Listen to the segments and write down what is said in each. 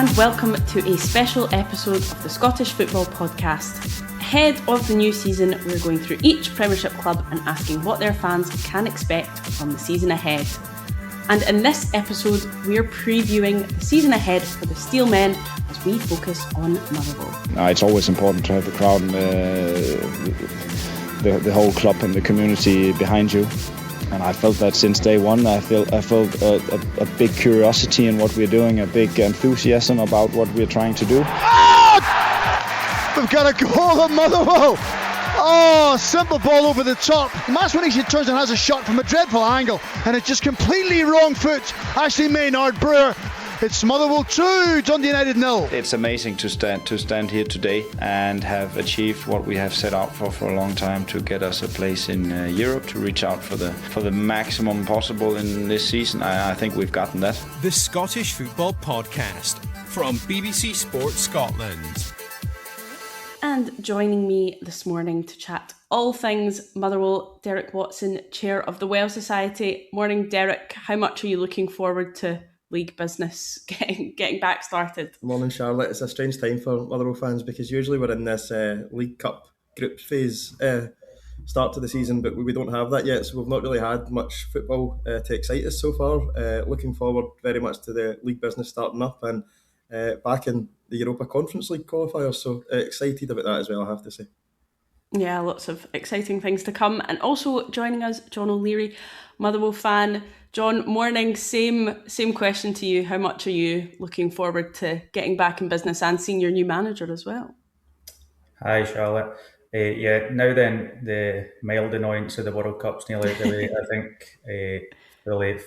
and welcome to a special episode of the Scottish Football Podcast. Ahead of the new season, we're going through each Premiership club and asking what their fans can expect from the season ahead. And in this episode, we're previewing the season ahead for the Steelmen as we focus on Motherwell. It's always important to have the crowd and the whole club and the community behind you. And I felt that since day one. I felt a big curiosity in what we're doing, a big enthusiasm about what we're trying to do. Oh! We've got a goal at Motherwell. Oh, simple ball over the top. Maswinich turns and has a shot from a dreadful angle, and it's just completely wrong foot. Ashley Maynard Brewer. It's Motherwell 2, Dundee United 0. It's amazing to stand here today and have achieved what we have set out for a long time, to get us a place in Europe, to reach out for the maximum possible in this season. I think we've gotten that. The Scottish Football Podcast from BBC Sports Scotland. And joining me this morning to chat all things Motherwell, Derek Watson, Chair of the Well Society. Morning, Derek. How much are you looking forward to league business getting back started? Morning, Charlotte. It's a strange time for Motherwell fans because usually we're in this League Cup group phase start to the season, but we don't have that yet, so we've not really had much football to excite us so far. Looking forward very much to the league business starting up and back in the Europa Conference League qualifiers, so excited about that as well, I have to say. Yeah, lots of exciting things to come. And also joining us, John O'Leary, Motherwell fan. John, morning, same question to you. How much are you looking forward to getting back in business and seeing your new manager as well? Hi, Charlotte. Now then, the mild annoyance of the World Cup's nearly out of the way. I think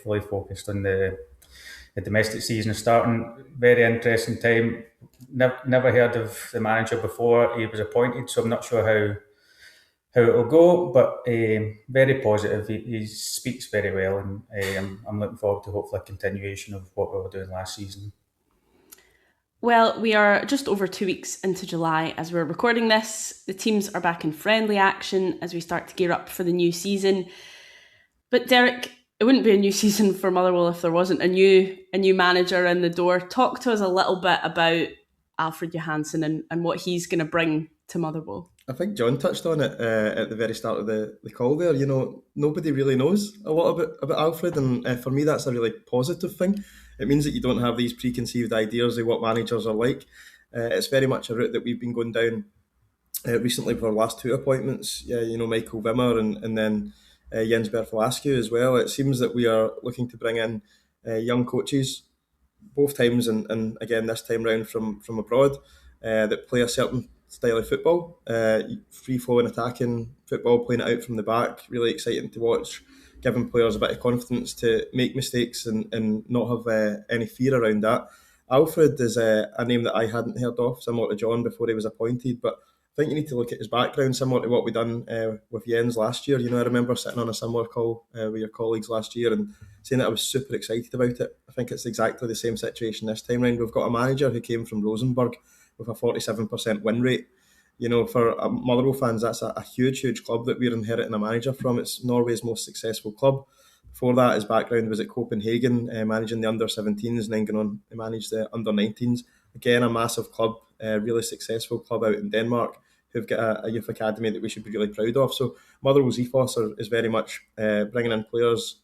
fully focused on the domestic season starting. Very interesting time. Never heard of the manager before he was appointed, so I'm not sure how it'll go, but very positive. He speaks very well, and I'm looking forward to hopefully a continuation of what we were doing last season. Well, we are just over 2 weeks into July as we're recording this. The teams are back in friendly action as we start to gear up for the new season. But Derek, it wouldn't be a new season for Motherwell if there wasn't a new manager in the door. Talk to us a little bit about Alfred Johansson and what he's going to bring to Motherwell. I think John touched on it at the very start of the call there. You know, nobody really knows a lot about Alfred, and for me that's a really positive thing. It means that you don't have these preconceived ideas of what managers are like. It's very much a route that we've been going down recently for our last two appointments. Michael Wimmer and then Jens Bertholascu as well. It seems that we are looking to bring in young coaches both times, and again this time round from abroad, that play a certain style of football, free-flowing attacking football, playing it out from the back. Really exciting to watch, giving players a bit of confidence to make mistakes and not have any fear around that. Alfred is a name that I hadn't heard of, similar to John before he was appointed, but I think you need to look at his background, similar to what we done with Jens last year. I remember sitting on a similar call with your colleagues last year and saying that I was super excited about it. I think it's exactly the same situation this time round. We've got a manager who came from Rosenborg with a 47% win rate. For Motherwell fans, that's a huge club that we're inheriting a manager from. It's Norway's most successful club. Before that, his background was at Copenhagen, managing the under-17s, and then going on to manage the under-19s. Again, a massive club, really successful club out in Denmark, who've got a youth academy that we should be really proud of. So Motherwell's ethos is very much bringing in players,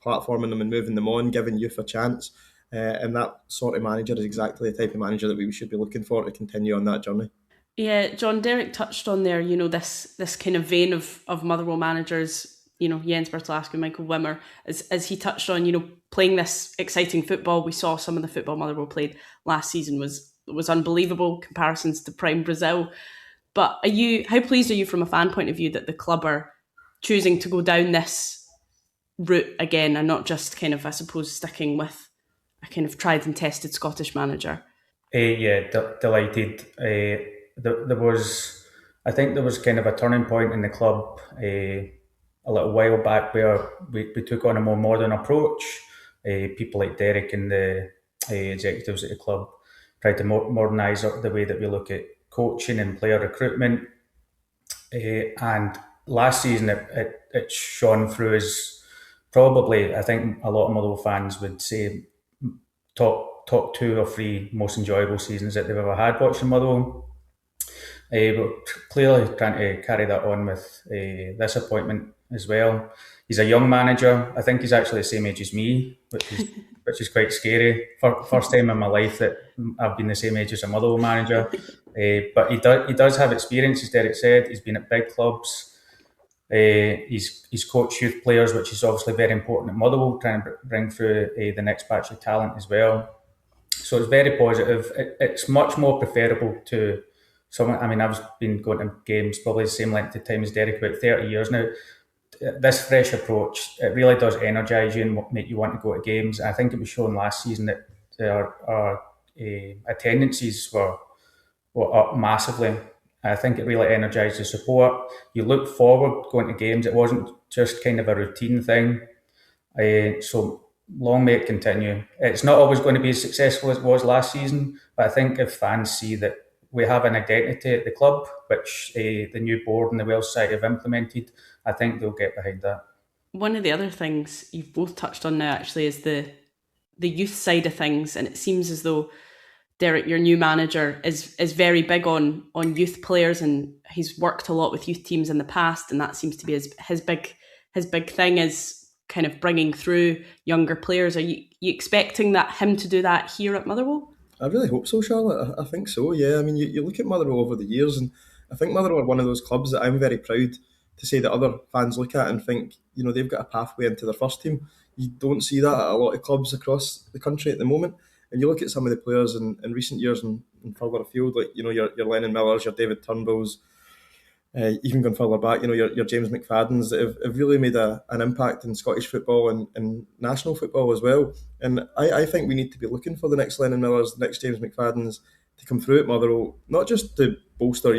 platforming them and moving them on, giving youth a chance. And that sort of manager is exactly the type of manager that we should be looking for to continue on that journey. Yeah, John, Derek touched on there, this kind of vein of Motherwell managers, Jens Bertholascu, Michael Wimmer, as he touched on, playing this exciting football. We saw some of the football Motherwell played last season was unbelievable, comparisons to prime Brazil. But how pleased are you from a fan point of view that the club are choosing to go down this route again and not just kind of, I suppose, sticking with a kind of tried and tested Scottish manager? Delighted. I think there was kind of a turning point in the club a little while back where we took on a more modern approach. People like Derek and the executives at the club tried to modernise the way that we look at coaching and player recruitment. And last season it shone through as probably, I think a lot of Motherwell fans would say, top 2 or 3 most enjoyable seasons that they've ever had watching Motherwell. But clearly trying to carry that on with this appointment as well. He's a young manager. I think he's actually the same age as me, which is quite scary. First time in my life that I've been the same age as a Motherwell manager. But he does have experience, as Derek said. He's been at big clubs. He's coached youth players, which is obviously very important at Motherwell, trying to bring through the next batch of talent as well. So it's very positive. It's much more preferable to someone. I mean, I've been going to games probably the same length of time as Derek, about 30 years now. This fresh approach, it really does energise you and make you want to go to games. I think it was shown last season that our attendances were up massively. I think it really energised the support. You look forward going to games. It wasn't just kind of a routine thing. So long may it continue. It's not always going to be as successful as it was last season, but I think if fans see that we have an identity at the club, which the new board and the Well Society have implemented, I think they'll get behind that. One of the other things you've both touched on now actually is the youth side of things, and it seems as though Derek, your new manager, is very big on youth players, and he's worked a lot with youth teams in the past, and that seems to be his big thing is kind of bringing through younger players. Are you expecting him to do that here at Motherwell? I really hope so, Charlotte. I think so, yeah. I mean, you look at Motherwell over the years, and I think Motherwell are one of those clubs that I'm very proud to say that other fans look at and think, they've got a pathway into their first team. You don't see that at a lot of clubs across the country at the moment. And you look at some of the players in recent years and further afield, like, your Lennon Millers, your David Turnbulls, even going further back, your James McFaddens that have really made an impact in Scottish football and national football as well. And I think we need to be looking for the next Lennon Millers, the next James McFaddens to come through at Motherwell, not just to bolster,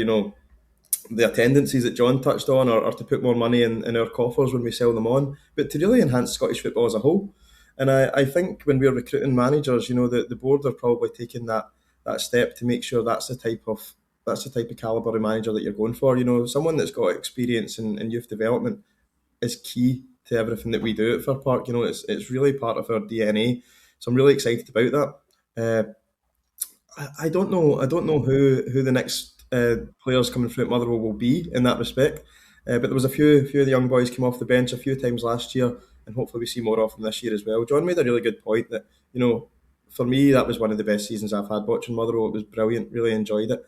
the attendances that John touched on or to put more money in our coffers when we sell them on, but to really enhance Scottish football as a whole. And I think when we're recruiting managers, the board are probably taking that step to make sure that's the type of calibre of manager that you're going for. Someone that's got experience in youth development is key to everything that we do at Fir Park. It's really part of our DNA. So I'm really excited about that. I don't know who the next players coming through at Motherwell will be in that respect. But there was a few of the young boys came off the bench a few times last year, and hopefully we see more of them this year as well. John made a really good point that, for me, that was one of the best seasons I've had watching Motherwell. It was brilliant, really enjoyed it.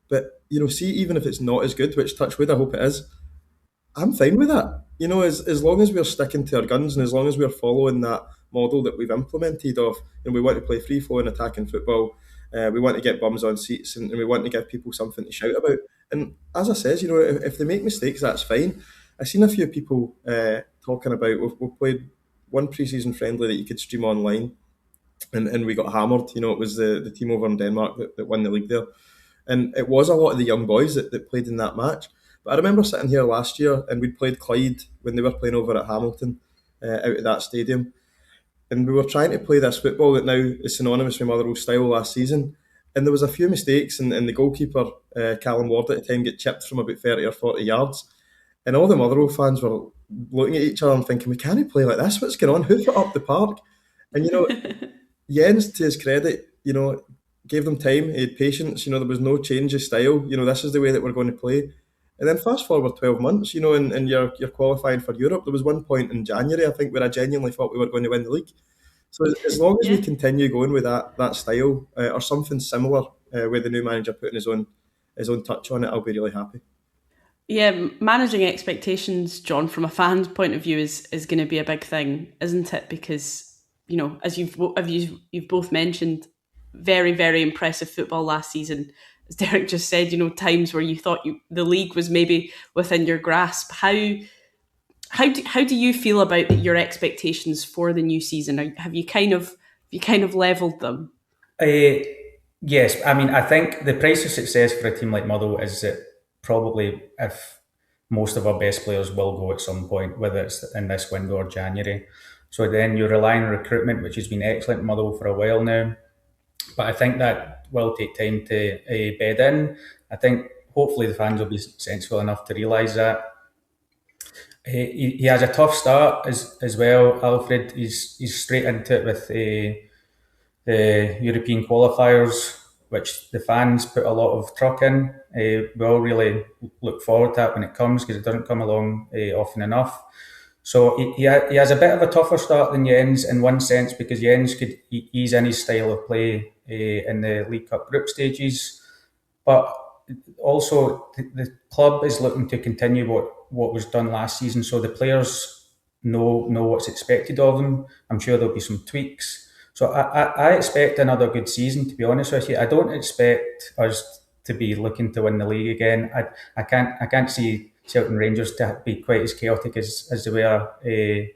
But, see, even if it's not as good, which touch wood, I hope it is, I'm fine with that. As long as we're sticking to our guns and as long as we're following that model that we've implemented of, we want to play free-flowing attacking football, we want to get bums on seats and we want to give people something to shout about. And as I says, if they make mistakes, that's fine. I've seen a few people talking about, we've played one pre-season friendly that you could stream online and we got hammered. It was the team over in Denmark that won the league there. And it was a lot of the young boys that played in that match. But I remember sitting here last year and we'd played Clyde when they were playing over at Hamilton out at that stadium. And we were trying to play this football that now is synonymous with Motherwell style last season. And there was a few mistakes and the goalkeeper, Callum Ward at the time, get chipped from about 30 or 40 yards. And all the Motherwell fans were looking at each other and thinking, we can't play like this. What's going on? Who put up the park? And, Jens, to his credit, gave them time. He had patience. There was no change of style. This is the way that we're going to play. And then fast forward 12 months, and you're qualifying for Europe. There was one point in January, I think, where I genuinely thought we were going to win the league. So as long as we continue going with that style or something similar with the new manager putting his own touch on it, I'll be really happy. Yeah, managing expectations, John, from a fan's point of view is going to be a big thing, isn't it? Because, as you've both mentioned, very, very impressive football last season. As Derek just said, times where you thought the league was maybe within your grasp. How do you feel about your expectations for the new season? Have you kind of levelled them? Yes, I mean, I think the price of success for a team like Motherwell is that probably if most of our best players will go at some point, whether it's in this window or January. So then you're relying on recruitment, which has been excellent in Motherwell for a while now. But I think that will take time to bed in. I think hopefully the fans will be sensible enough to realise that. He has a tough start as well, Alfred. He's straight into it with the European qualifiers, which the fans put a lot of truck in. We all really look forward to that when it comes, because it doesn't come along often enough. So he has a bit of a tougher start than Jens in one sense, because Jens could ease in his style of play in the League Cup group stages. But also the club is looking to continue what was done last season, so the players know what's expected of them. I'm sure there'll be some tweaks. So I expect another good season, to be honest with you. I don't expect us to be looking to win the league again. I can't see Celtic Rangers to be quite as chaotic as they were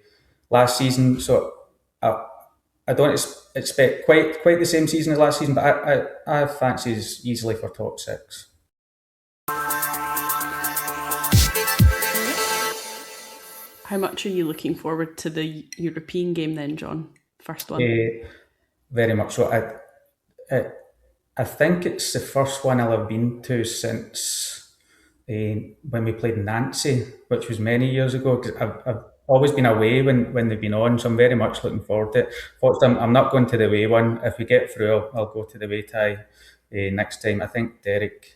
last season. So I don't expect quite the same season as last season, but I fancy us easily for top six. How much are you looking forward to the European game then, John? First one. Very much so. I think it's the first one I'll have been to since when we played Nancy, which was many years ago. Cause I've always been away when they've been on, so I'm very much looking forward to it. Fortunately, I'm not going to the away one. If we get through, I'll go to the away tie next time. I think Derek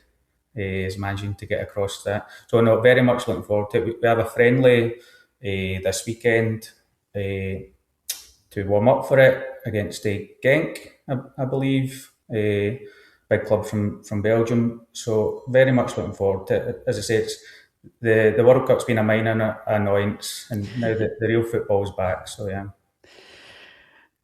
is managing to get across that. So no, very much looking forward to it. We have a friendly this weekend to warm up for it against Genk, I believe, a big club from Belgium. So very much looking forward to it. As I say, it's the World Cup's been a minor annoyance, and now the real football's back. So yeah.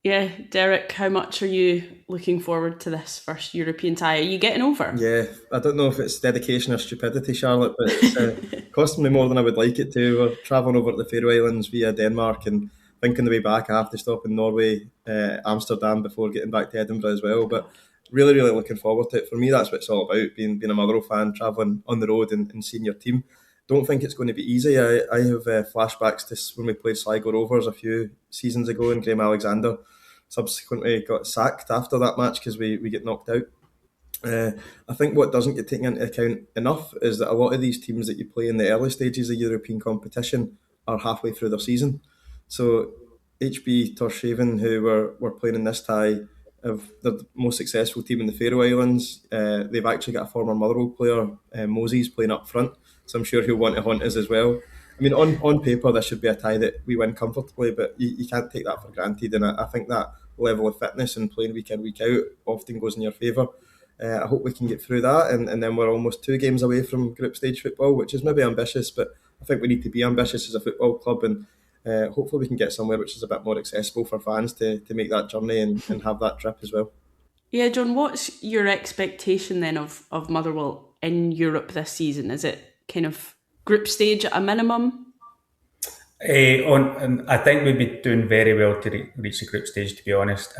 Yeah, Derek, how much are you looking forward to this first European tie? Are you getting over? Yeah, I don't know if it's dedication or stupidity, Charlotte, but it's costing me more than I would like it to. We're travelling over to the Faroe Islands via Denmark, and thinking the way back I have to stop in Norway, Amsterdam before getting back to Edinburgh as well. But really, really looking forward to it. For me, that's what it's all about, being a Motherwell fan, travelling on the road and seeing your team. Don't think it's going to be easy. I have flashbacks to when we played Sligo Rovers a few seasons ago, and Graham Alexander subsequently got sacked after that match because we get knocked out. I think what doesn't get taken into account enough is that a lot of these teams that you play in the early stages of European competition are halfway through their season. So HB Torshaven, who were playing in this tie, have the most successful team in the Faroe Islands. They've actually got a former Motherwell player, Moses, playing up front, so I'm sure he'll want to haunt us as well. I mean, on paper, this should be a tie that we win comfortably, but you can't take that for granted, and I think that level of fitness and playing week in, week out often goes in your favour. I hope we can get through that, and then we're almost 2 games away from group stage football, which is maybe ambitious, but I think we need to be ambitious as a football club, and hopefully we can get somewhere which is a bit more accessible for fans to make that journey and have that trip as well. Yeah, John, what's your expectation then of Motherwell in Europe this season? Is it kind of group stage at a minimum? I think we'd be doing very well to reach the group stage, to be honest.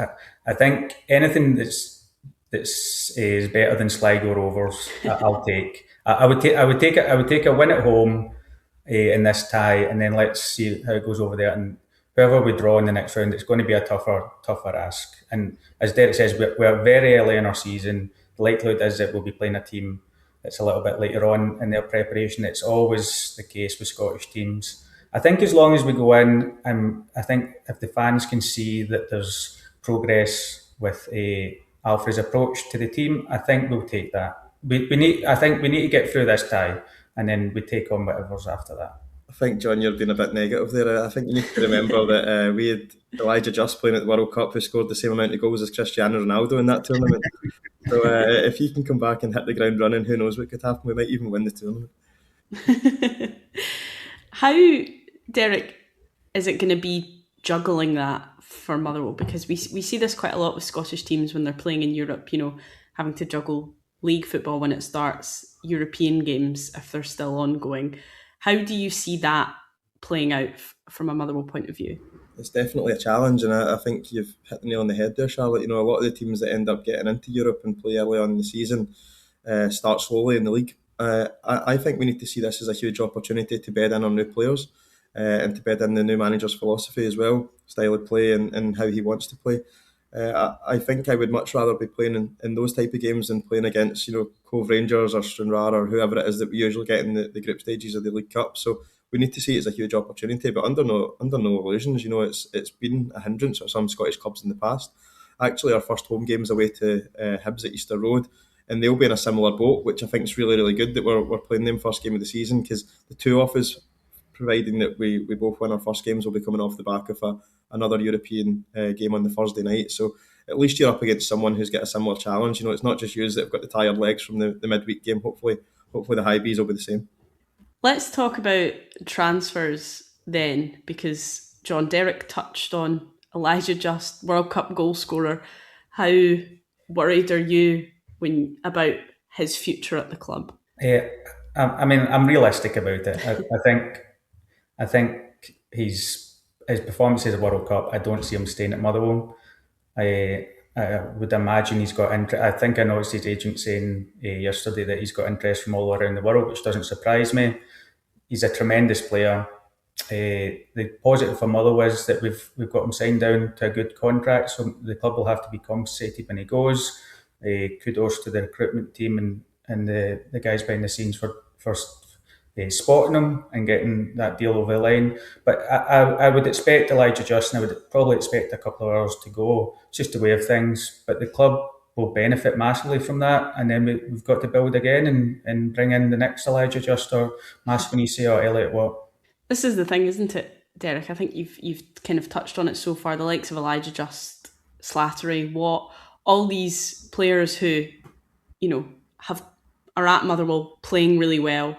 I think anything that's is better than Sligo Rovers, I'll take. I would take a win at home in this tie, and then let's see how it goes over there. And whoever we draw in the next round, it's going to be a tougher ask. And as Derek says, we're very early in our season. The likelihood is that we'll be playing a team that's a little bit later on in their preparation. It's always the case with Scottish teams. I think as long as we go in, I think if the fans can see that there's progress with Alfred's approach to the team, I think we'll take that. I think we need to get through this tie, and then we take on whatever's after that. I think, John, you're being a bit negative there. I think you need to remember that we had Elijah Just playing at the World Cup, who scored the same amount of goals as Cristiano Ronaldo in that tournament. So if he can come back and hit the ground running, who knows what could happen? We might even win the tournament. How, Derek, is it going to be juggling that for Motherwell? Because we see this quite a lot with Scottish teams when they're playing in Europe, having to juggle league football when it starts, European games if they're still ongoing. How do you see that playing out from a Motherwell point of view? It's definitely a challenge, and I think you've hit the nail on the head there, Charlotte. A lot of the teams that end up getting into Europe and play early on in the season start slowly in the league. I think we need to see this as a huge opportunity to bed in on new players and to bed in the new manager's philosophy as well, style of play and how he wants to play. I think I would much rather be playing in those type of games than playing against Cove Rangers or Stranraer or whoever it is that we usually get in the group stages of the League Cup. So we need to see it as a huge opportunity, but under no illusions. It's been a hindrance for some Scottish clubs in the past. Actually, our first home game's away to Hibs at Easter Road, and they'll be in a similar boat, which I think is really, really good that we're playing them first game of the season, because the two of us, providing that we both win our first games, will be coming off the back of another European game on the Thursday night. So at least you're up against someone who's got a similar challenge. It's not just you that have got the tired legs from the midweek game. Hopefully the high bees will be the same. Let's talk about transfers then, because John, Derek touched on Elijah Just, World Cup goal scorer. How worried are you about his future at the club? Yeah, I'm realistic about it. I think his performances at World Cup, I don't see him staying at Motherwell. I would imagine he's got interest. I think I noticed his agent saying yesterday that he's got interest from all around the world, which doesn't surprise me. He's a tremendous player. The positive for Motherwell is that we've got him signed down to a good contract, so the club will have to be compensated when he goes. Kudos to the recruitment team and the guys behind the scenes for spotting him and getting that deal over the line. But I would expect Elijah Just, and I would probably expect a couple of hours to go. It's just the way of things. But the club will benefit massively from that, and then we've got to build again and bring in the next Elijah Just or Masfinisi or Elliot Watt. This is the thing, isn't it, Derek? I think you've kind of touched on it so far. The likes of Elijah Just, Slattery, Watt, all these players who, are at Motherwell playing really well.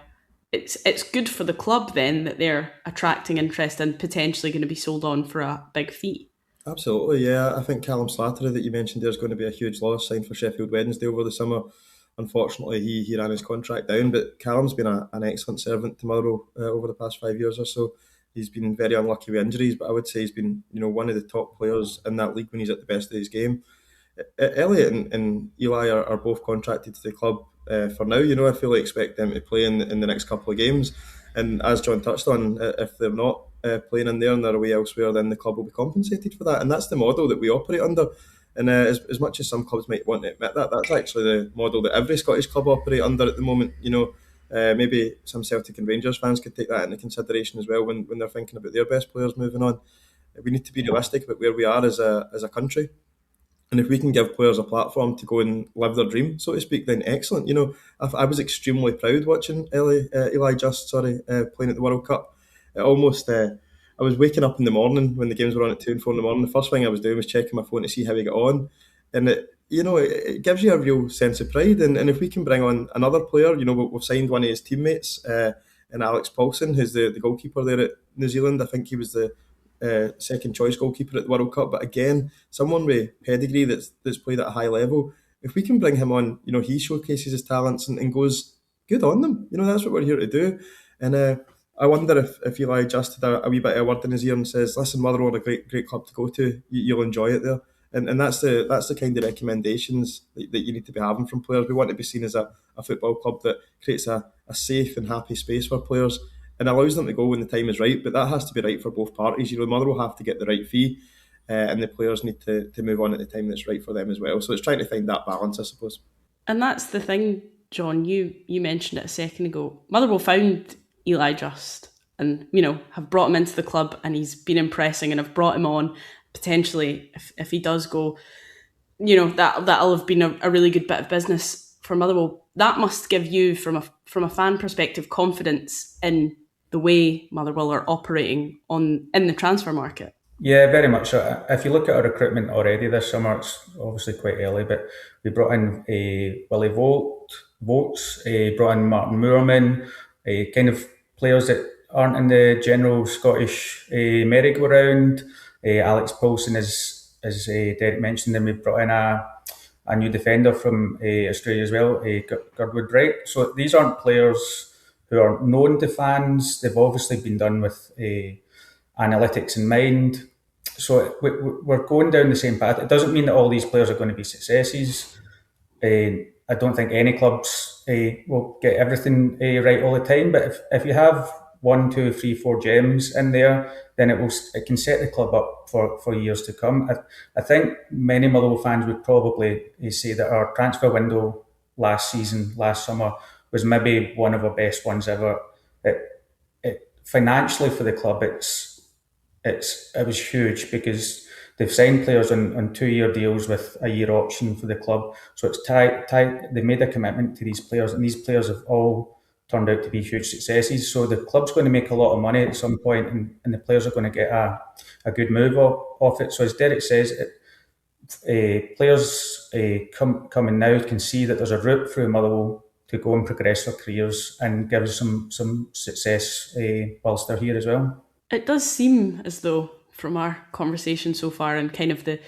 It's good for the club then that they're attracting interest and potentially going to be sold on for a big fee. Absolutely, yeah. I think Callum Slattery that you mentioned there is going to be a huge loss, signed for Sheffield Wednesday over the summer. Unfortunately, he ran his contract down, but Callum's been an excellent servant to Motherwell over the past 5 years or so. He's been very unlucky with injuries, but I would say he's been one of the top players in that league when he's at the best of his game. Elliot and Eli are both contracted to the club for now. I fully expect them to play in the next couple of games. And as John touched on, if they're not playing in there and they're away elsewhere, then the club will be compensated for that. And that's the model that we operate under. And as much as some clubs might want to admit that, that's actually the model that every Scottish club operate under at the moment. Maybe some Celtic and Rangers fans could take that into consideration as well when they're thinking about their best players moving on. We need to be realistic about where we are as a country. And if we can give players a platform to go and live their dream, so to speak, then excellent. I was extremely proud watching Eli Just playing at the World Cup. It almost, I was waking up in the morning when the games were on at 2 and 4 in the morning. The first thing I was doing was checking my phone to see how he got on. And it gives you a real sense of pride. And if we can bring on another player, we've signed one of his teammates, and Alex Paulson, who's the goalkeeper there at New Zealand. I think he was the second choice goalkeeper at the World Cup, but again, someone with pedigree that's played at a high level. If we can bring him on, he showcases his talents and goes good on them. That's what we're here to do. And I wonder if Eli Just had a wee bit of a word in his ear and says, "Listen, Motherwell are a great club to go to. You'll enjoy it there." And that's the kind of recommendations that you need to be having from players. We want to be seen as a football club that creates a safe and happy space for players and allows them to go when the time is right. But that has to be right for both parties. Motherwell have to get the right fee, and the players need to move on at the time that's right for them as well. So it's trying to find that balance, I suppose. And that's the thing, John, you mentioned it a second ago. Motherwell found Eli Just and, have brought him into the club, and he's been impressing and have brought him on. Potentially, if he does go, that'll have been a really good bit of business for Motherwell. That must give you, from a fan perspective, confidence in the way Motherwell are operating in the transfer market. Yeah, very much so. If you look at our recruitment already this summer, it's obviously quite early, but we brought in Willie Votes, brought in Martin Moorman, kind of players that aren't in the general Scottish merry-go-round. Alex Paulson, as Derek mentioned, and we brought in a new defender from Australia as well, Girdwood Wright. So these aren't players who are known to fans. They've obviously been done with analytics in mind. So we're going down the same path. It doesn't mean that all these players are going to be successes. I don't think any clubs will get everything right all the time. But if you have 1, 2, 3, 4 gems in there, then it can set the club up for years to come. I think many Motherwell fans would probably say that our transfer window last summer, was maybe one of our best ones ever. It financially for the club, it was huge because they've signed players on 2-year deals with a year option for the club. So it's tied. They made a commitment to these players, and these players have all turned out to be huge successes. So the club's going to make a lot of money at some point, and the players are going to get a good move off it. So as Derek says, players coming now can see that there's a route through Motherwell to go and progress their careers and give us some success whilst they're here as well. It does seem as though, from our conversation so far and kind of the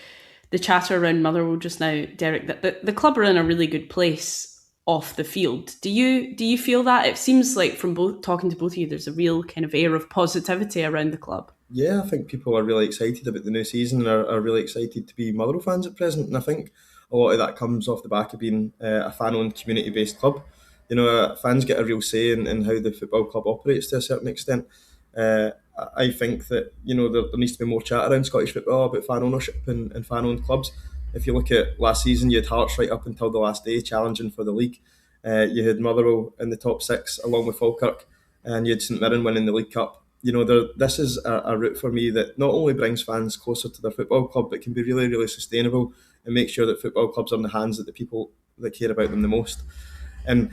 chatter around Motherwell just now, Derek, that the club are in a really good place off the field. Do you feel that? It seems like from talking to both of you, there's a real kind of air of positivity around the club. Yeah, I think people are really excited about the new season and are really excited to be Motherwell fans at present. And I think a lot of that comes off the back of being a fan-owned, community-based club. You know, fans get a real say in how the football club operates to a certain extent. I think that, you know, there needs to be more chat around Scottish football about fan ownership and fan-owned clubs. If you look at last season, you had Hearts right up until the last day challenging for the league. You had Motherwell in the top 6 along with Falkirk, and you had St Mirren winning the League Cup. You know, this is a route for me that not only brings fans closer to their football club, but can be really, really sustainable and make sure that football clubs are in the hands of the people that care about them the most. And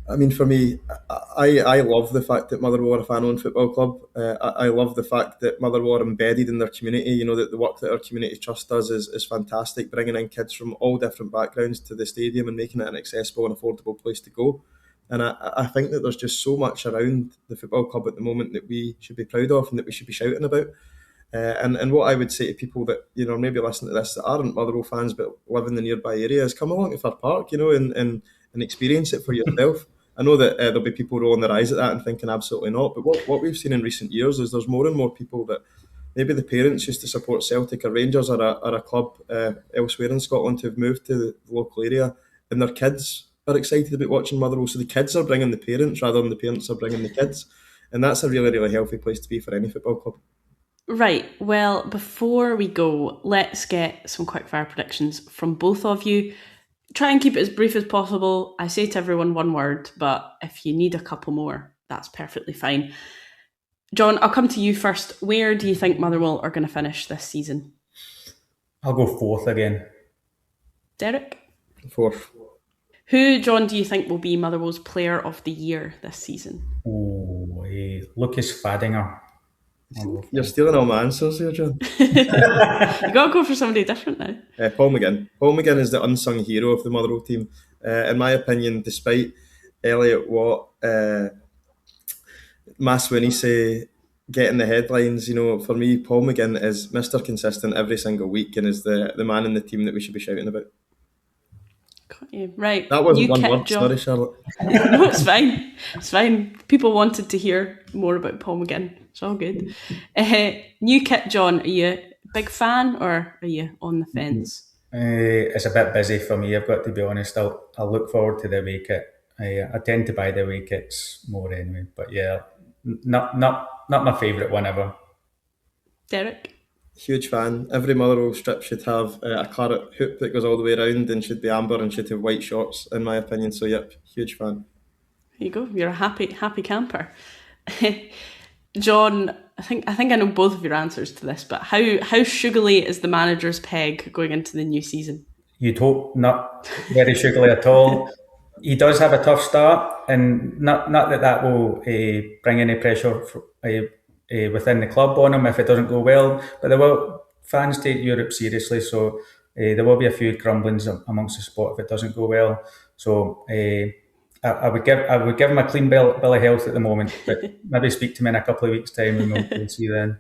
I mean, for me, I love the fact that Motherwell are a fan-owned football club. I love the fact that Motherwell are embedded in their community. You know, that the work that our community trust does is fantastic, bringing in kids from all different backgrounds to the stadium and making it an accessible and affordable place to go. And I think that there's just so much around the football club at the moment that we should be proud of and that we should be shouting about. And what I would say to people that, you know, maybe listen to this that aren't Motherwell fans but live in the nearby area is come along to Fir Park, you know, and experience it for yourself. I know that there'll be people rolling their eyes at that and thinking absolutely not, but what we've seen in recent years is there's more and more people that maybe the parents used to support Celtic or Rangers or a club elsewhere in Scotland who've moved to the local area, and their kids are excited about watching Motherwell, so the kids are bringing the parents rather than the parents are bringing the kids, and that's a really, really healthy place to be for any football club. Right, well, before we go, let's get some quickfire predictions from both of you. Try and keep it as brief as possible. I say to everyone one word, but if you need a couple more, that's perfectly fine. John, I'll come to you first. Where do you think Motherwell are going to finish this season? I'll go 4th again. Derek? 4th. Who, John, do you think will be Motherwell's Player of the Year this season? Oh, Lucas Fadinger. You're stealing all my answers here, John. You got to go for somebody different now. Paul McGinn. Paul McGinn is the unsung hero of the Motherwell team. In my opinion, despite Elliot Watt, Maswinise getting the headlines, you know, for me, Paul McGinn is Mr. Consistent every single week and is the man in the team that we should be shouting about. Right. That wasn't one word, John. sorry, Charlotte. No, it's fine. It's fine. People wanted to hear more about Paul McGinn. It's all good. New kit, John. Are you a big fan or are you on the fence? It's a bit busy for me, I've got to be honest. I'll look forward to the away kit. I tend to buy the away kits more anyway. But yeah, not my favourite one ever. Derek? Huge fan. Every Motherwell strip should have a claret hoop that goes all the way around and should be amber and should have white shorts, in my opinion. So, yep, huge fan. There you go. You're a happy camper. John, I think I know both of your answers to this, but how sugary is the manager's peg going into the new season? You'd hope not very sugary at all. He does have a tough start, and not that will bring any pressure within the club on him if it doesn't go well. But fans take Europe seriously, so there will be a few grumblings amongst the sport if it doesn't go well. So I would give him a clean bill of health at the moment, but maybe speak to him in a couple of weeks' time and we'll see then.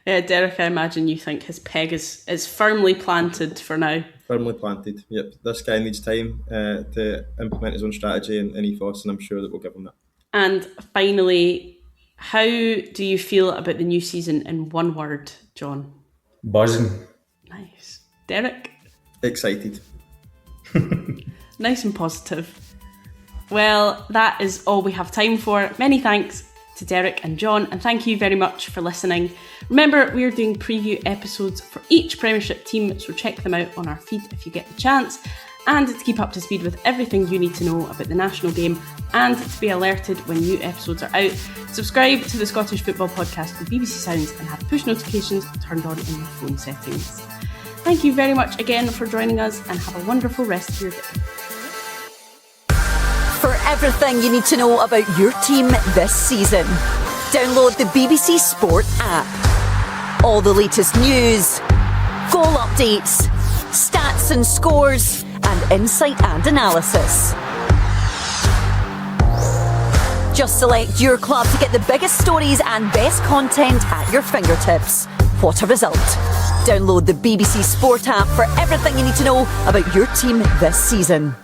Derek, I imagine you think his peg is firmly planted for now. Firmly planted, yep. This guy needs time to implement his own strategy and ethos, and I'm sure that we'll give him that. And finally, how do you feel about the new season in one word, John? Buzzing. Nice. Derek? Excited. Nice and positive. Well, that is all we have time for. Many thanks to Derek and John, and thank you very much for listening. Remember, we're doing preview episodes for each Premiership team, so check them out on our feed if you get the chance. and to keep up to speed with everything you need to know about the national game and to be alerted when new episodes are out, subscribe to the Scottish Football Podcast on BBC Sounds and have push notifications turned on in your phone settings. Thank you very much again for joining us and have a wonderful rest of your day. For everything you need to know about your team this season, download the BBC Sport app. All the latest news, goal updates, stats and scores, and insight and analysis. Just select your club to get the biggest stories and best content at your fingertips. What a result. Download the BBC Sport app for everything you need to know about your team this season.